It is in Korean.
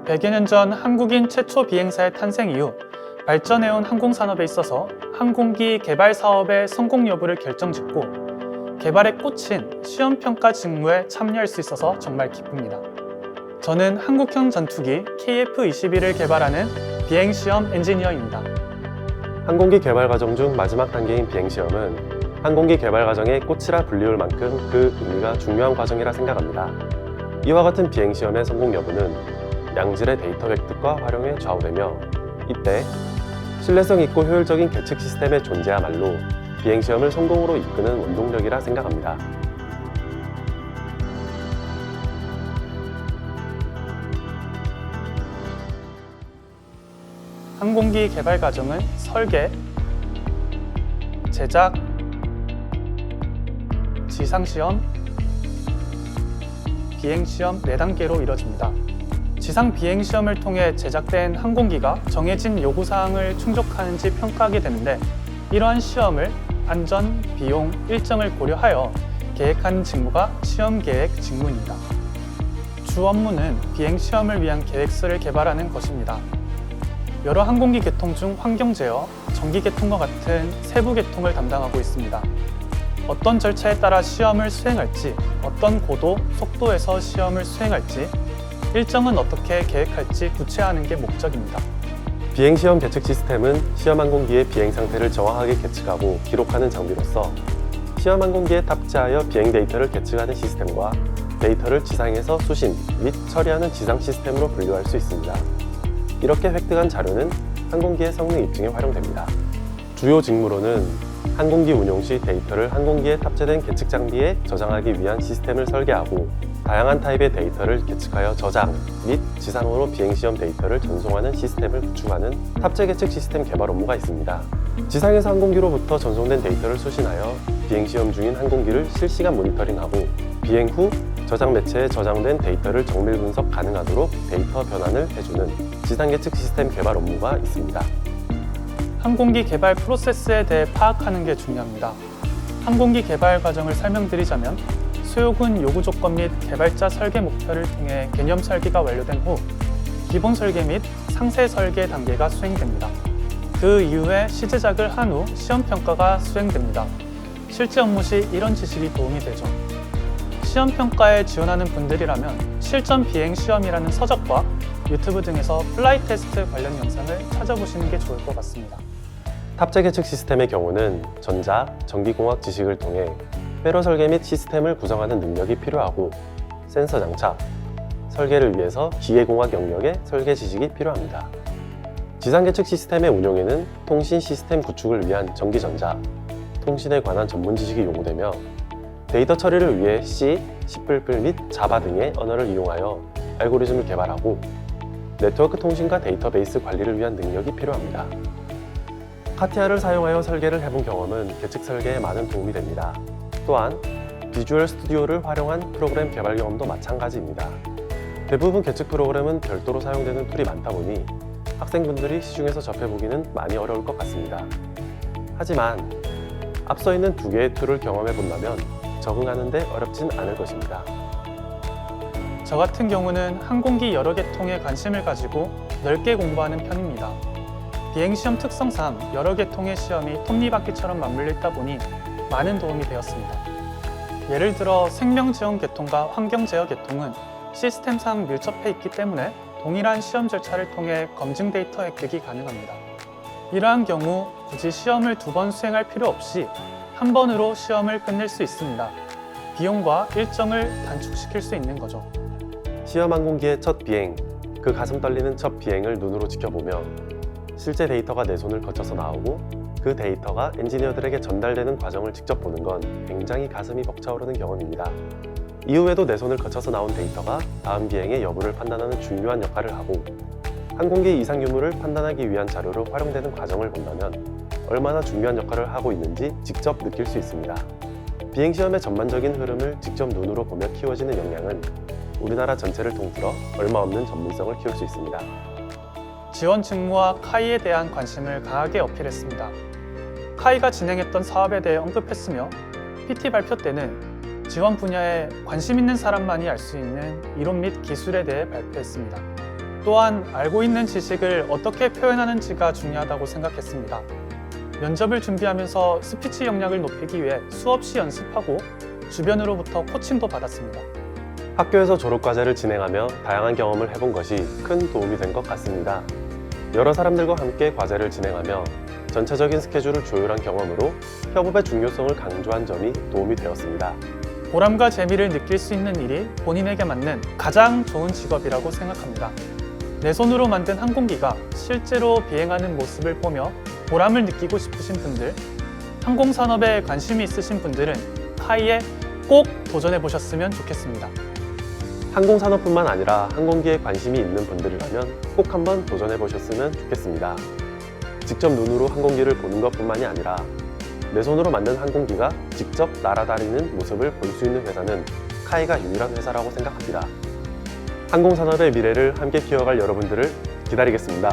100여 년 전 한국인 최초 비행사의 탄생 이후 발전해온 항공산업에 있어서 항공기 개발 사업의 성공 여부를 결정짓고 개발에 꽂힌 시험평가 직무에 참여할 수 있어서 정말 기쁩니다. 저는 한국형 전투기 KF-21을 개발하는 비행시험 엔지니어입니다. 항공기 개발 과정 중 마지막 단계인 비행시험은 항공기 개발 과정의 꽃이라 불리울 만큼 그 의미가 중요한 과정이라 생각합니다. 이와 같은 비행시험의 성공 여부는 양질의 데이터 획득과 활용에 좌우되며 이때 신뢰성 있고 효율적인 계측 시스템의 존재야말로 비행시험을 성공으로 이끄는 원동력이라 생각합니다. 항공기 개발 과정은 설계, 제작, 지상시험, 비행시험 4단계로 이뤄집니다. 지상 비행시험을 통해 제작된 항공기가 정해진 요구사항을 충족하는지 평가하게 되는데 이러한 시험을 안전, 비용, 일정을 고려하여 계획하는 직무가 시험계획 직무입니다. 주 업무는 비행시험을 위한 계획서를 개발하는 것입니다. 여러 항공기 계통 중 환경 제어, 전기 계통과 같은 세부 계통을 담당하고 있습니다. 어떤 절차에 따라 시험을 수행할지, 어떤 고도, 속도에서 시험을 수행할지, 일정은 어떻게 계획할지 구체화하는 게 목적입니다. 비행시험 계측 시스템은 시험 항공기의 비행 상태를 정확하게 계측하고 기록하는 장비로서 시험 항공기에 탑재하여 비행 데이터를 계측하는 시스템과 데이터를 지상에서 수신 및 처리하는 지상 시스템으로 분류할 수 있습니다. 이렇게 획득한 자료는 항공기의 성능 입증에 활용됩니다. 주요 직무로는 항공기 운용 시 데이터를 항공기에 탑재된 계측 장비에 저장하기 위한 시스템을 설계하고 다양한 타입의 데이터를 계측하여 저장 및 지상으로 비행시험 데이터를 전송하는 시스템을 구축하는 탑재 계측 시스템 개발 업무가 있습니다. 지상에서 항공기로부터 전송된 데이터를 수신하여 비행시험 중인 항공기를 실시간 모니터링하고 비행 후 저장 매체에 저장된 데이터를 정밀 분석 가능하도록 데이터 변환을 해주는 지상 계측 시스템 개발 업무가 있습니다. 항공기 개발 프로세스에 대해 파악하는 게 중요합니다. 항공기 개발 과정을 설명드리자면 수요군 요구 조건 및 개발자 설계 목표를 통해 개념 설계가 완료된 후 기본 설계 및 상세 설계 단계가 수행됩니다. 그 이후에 시제작을 한 후 시험 평가가 수행됩니다. 실제 업무 시 이런 지식이 도움이 되죠. 시험 평가에 지원하는 분들이라면 실전 비행 시험이라는 서적과 유튜브 등에서 플라이 테스트 관련 영상을 찾아보시는 게 좋을 것 같습니다. 탑재 계측 시스템의 경우는 전자, 전기공학 지식을 통해 회로 설계 및 시스템을 구성하는 능력이 필요하고 센서 장착, 설계를 위해서 기계공학 영역의 설계 지식이 필요합니다. 지상 계측 시스템의 운용에는 통신 시스템 구축을 위한 전기전자, 통신에 관한 전문 지식이 요구되며 데이터 처리를 위해 C, C++ 및 자바 등의 언어를 이용하여 알고리즘을 개발하고 네트워크 통신과 데이터베이스 관리를 위한 능력이 필요합니다. 카티아를 사용하여 설계를 해본 경험은 계측 설계에 많은 도움이 됩니다. 또한 비주얼 스튜디오를 활용한 프로그램 개발 경험도 마찬가지입니다. 대부분 계측 프로그램은 별도로 사용되는 툴이 많다 보니 학생분들이 시중에서 접해보기는 많이 어려울 것 같습니다. 하지만 앞서 있는 두 개의 툴을 경험해 본다면 적응하는 데 어렵진 않을 것입니다. 저 같은 경우는 항공기 여러 계통에 관심을 가지고 넓게 공부하는 편입니다. 비행시험 특성상 여러 계통의 시험이 톱니바퀴처럼 맞물려 있다 보니 많은 도움이 되었습니다. 예를 들어 생명지원 계통과 환경제어 계통은 시스템상 밀접해 있기 때문에 동일한 시험 절차를 통해 검증 데이터 획득이 가능합니다. 이러한 경우 굳이 시험을 2번 수행할 필요 없이 한 번으로 시험을 끝낼 수 있습니다. 비용과 일정을 단축시킬 수 있는 거죠. 시험 항공기의 첫 비행, 그 가슴 떨리는 첫 비행을 눈으로 지켜보며 실제 데이터가 내 손을 거쳐서 나오고 그 데이터가 엔지니어들에게 전달되는 과정을 직접 보는 건 굉장히 가슴이 벅차오르는 경험입니다. 이후에도 내 손을 거쳐서 나온 데이터가 다음 비행의 여부를 판단하는 중요한 역할을 하고 항공기 이상 유무를 판단하기 위한 자료로 활용되는 과정을 본다면 얼마나 중요한 역할을 하고 있는지 직접 느낄 수 있습니다. 비행시험의 전반적인 흐름을 직접 눈으로 보며 키워지는 역량은 우리나라 전체를 통틀어 얼마 없는 전문성을 키울 수 있습니다. 지원 직무와 카이에 대한 관심을 강하게 어필했습니다. 카이가 진행했던 사업에 대해 언급했으며 PT 발표 때는 지원 분야에 관심 있는 사람만이 알 수 있는 이론 및 기술에 대해 발표했습니다. 또한 알고 있는 지식을 어떻게 표현하는지가 중요하다고 생각했습니다. 면접을 준비하면서 스피치 역량을 높이기 위해 수없이 연습하고 주변으로부터 코칭도 받았습니다. 학교에서 졸업과제를 진행하며 다양한 경험을 해본 것이 큰 도움이 된 것 같습니다. 여러 사람들과 함께 과제를 진행하며 전체적인 스케줄을 조율한 경험으로 협업의 중요성을 강조한 점이 도움이 되었습니다. 보람과 재미를 느낄 수 있는 일이 본인에게 맞는 가장 좋은 직업이라고 생각합니다. 내 손으로 만든 항공기가 실제로 비행하는 모습을 보며 보람을 느끼고 싶으신 분들, 항공산업에 관심이 있으신 분들은 카이에 꼭 도전해 보셨으면 좋겠습니다. 항공산업뿐만 아니라 항공기에 관심이 있는 분들이라면 꼭 한번 도전해 보셨으면 좋겠습니다. 직접 눈으로 항공기를 보는 것뿐만이 아니라 내 손으로 만든 항공기가 직접 날아다니는 모습을 볼 수 있는 회사는 카이가 유일한 회사라고 생각합니다. 항공산업의 미래를 함께 키워갈 여러분들을 기다리겠습니다.